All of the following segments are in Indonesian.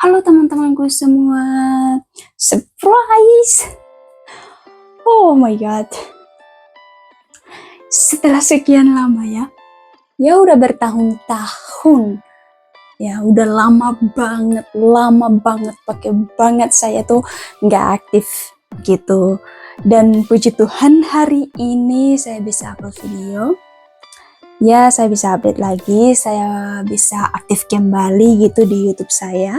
Halo teman-temanku semua, surprise! Oh my god, setelah sekian lama ya udah bertahun-tahun, ya udah lama banget, pakai banget saya tuh nggak aktif gitu. Dan puji Tuhan hari ini saya bisa upload video. Ya, saya bisa update lagi, saya bisa aktif kembali gitu di YouTube saya.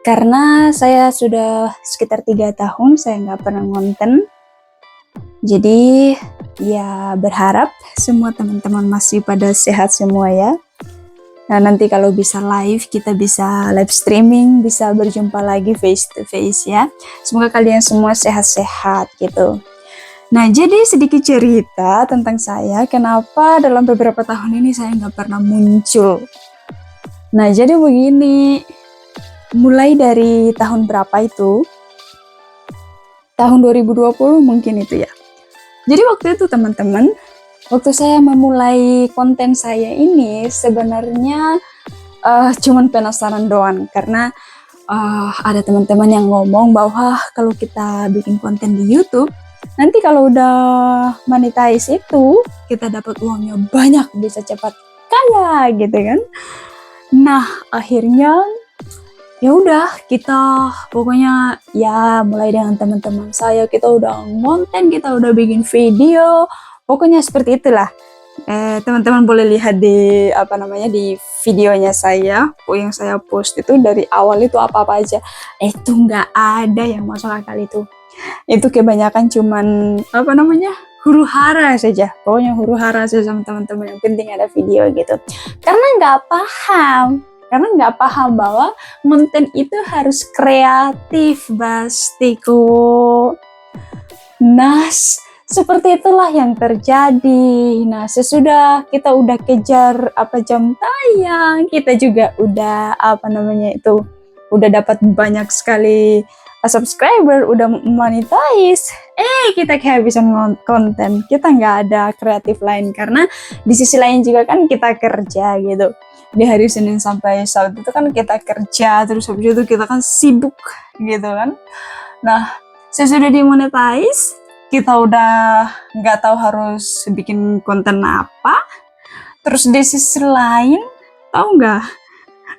Karena saya sudah sekitar 3 tahun saya nggak pernah ngonten. Jadi ya berharap semua teman-teman masih pada sehat semua ya. Nah nanti kalau bisa live, kita bisa live streaming, bisa berjumpa lagi face to face ya. Semoga kalian semua sehat-sehat gitu. Nah jadi sedikit cerita tentang saya, kenapa dalam beberapa tahun ini saya nggak pernah muncul. Nah jadi begini, mulai dari tahun berapa itu? Tahun 2020 mungkin itu ya. Jadi waktu itu teman-teman, waktu saya memulai konten saya ini sebenarnya cuman penasaran doang. Karena ada teman-teman yang ngomong bahwa kalau kita bikin konten di YouTube, nanti kalau udah monetize itu, kita dapat uangnya banyak, bisa cepat kaya gitu kan. Nah akhirnya ya udah kita pokoknya ya mulai dengan teman-teman saya, kita udah ngonten, kita udah bikin video, pokoknya seperti itulah. Teman-teman boleh lihat di di videonya saya yang saya post itu, dari awal itu apa-apa aja itu nggak ada yang masuk akal. Itu kebanyakan cuman huru-hara saja, pokoknya huru-hara saja sama teman-teman, yang penting ada video gitu. Karena nggak paham bahwa konten itu harus kreatif pastiku. Nah seperti itulah yang terjadi. Nah sesudah kita udah kejar jam tayang, kita juga udah udah dapat banyak sekali subscriber, udah monetize, kita kehabisan konten, kita nggak ada kreatif lain. Karena di sisi lain juga kan kita kerja gitu, di hari Senin sampai Sabtu itu kan kita kerja, terus habis itu kita kan sibuk gitu kan. Nah sesudah dimonetize, kita udah nggak tahu harus bikin konten apa. Terus di sisi lain, tahu nggak,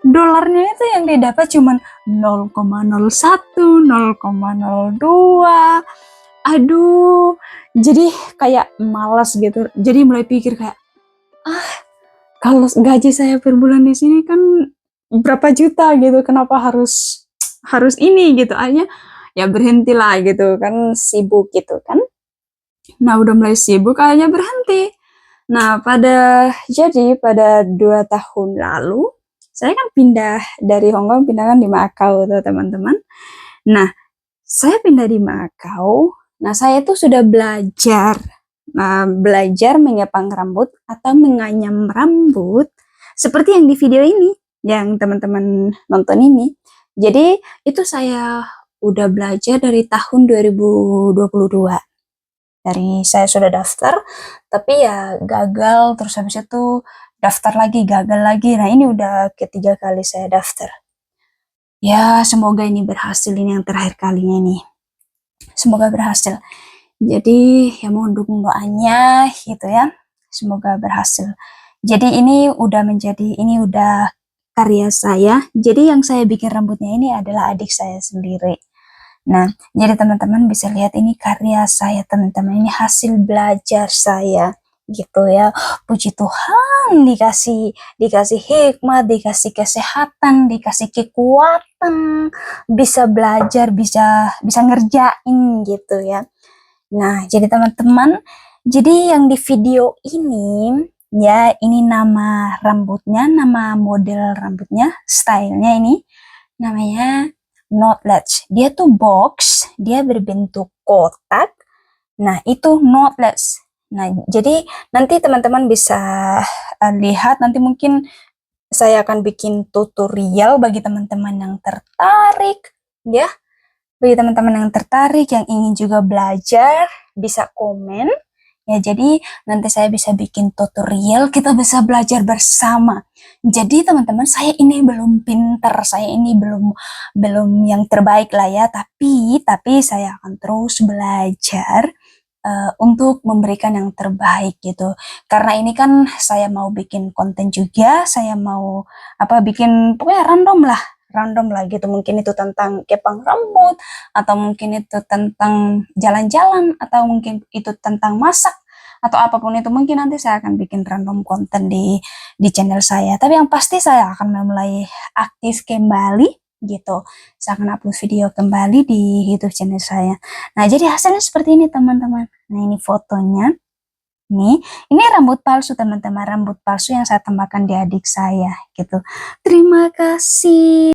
dolarnya itu yang didapat cuman 0,01, 0,02. Aduh, jadi kayak malas gitu. Jadi mulai pikir kayak, kalau gaji saya per bulan di sini kan berapa juta gitu, kenapa harus ini gitu. Akhirnya ya berhentilah gitu kan, sibuk gitu kan. Nah udah mulai sibuk akhirnya berhenti. Nah pada 2 tahun lalu saya kan pindah dari Hongkong, pindah kan di Macau tuh teman-teman. Nah saya pindah di Macau. Nah saya tuh sudah belajar mengepang rambut atau menganyam rambut seperti yang di video ini yang teman-teman nonton ini. Jadi itu saya udah belajar dari tahun 2022. Dari saya sudah daftar, tapi ya gagal, terus habis itu daftar lagi, gagal lagi. Nah ini udah ketiga kali saya daftar. Ya semoga ini berhasil, ini yang terakhir kalinya nih. Semoga berhasil. Jadi ya mohon dukung doanya gitu ya. Semoga berhasil. Jadi ini udah karya saya. Jadi yang saya bikin rambutnya ini adalah adik saya sendiri. Nah, jadi teman-teman bisa lihat ini karya saya, teman-teman. Ini hasil belajar saya gitu ya. Puji Tuhan, dikasih hikmat, dikasih kesehatan, dikasih kekuatan, bisa belajar, bisa ngerjain gitu ya. Nah, jadi teman-teman, jadi yang di video ini ya, ini nama rambutnya, nama model rambutnya, stylenya ini namanya knotless. Dia tuh box, dia berbentuk kotak. Nah, itu knotless. Nah, jadi nanti teman-teman bisa lihat, nanti mungkin saya akan bikin tutorial bagi teman-teman yang tertarik ya. Bagi teman-teman yang tertarik, yang ingin juga belajar, bisa komen Ya, jadi nanti saya bisa bikin tutorial, kita bisa belajar bersama. Jadi teman-teman, saya ini belum pinter, saya ini belum belum yang terbaik lah ya, tapi saya akan terus belajar untuk memberikan yang terbaik gitu. Karena ini kan saya mau bikin konten juga, saya mau bikin pokoknya random lah gitu. Mungkin itu tentang kepang rambut, atau mungkin itu tentang jalan-jalan, atau mungkin itu tentang masak, atau apapun itu. Mungkin nanti saya akan bikin random konten di channel saya. Tapi yang pasti saya akan mulai aktif kembali gitu. Saya akan upload video kembali di YouTube channel saya. Nah, jadi hasilnya seperti ini teman-teman. Nah, ini fotonya. Ini rambut palsu teman-teman, rambut palsu yang saya tambahkan di adik saya gitu. Terima kasih.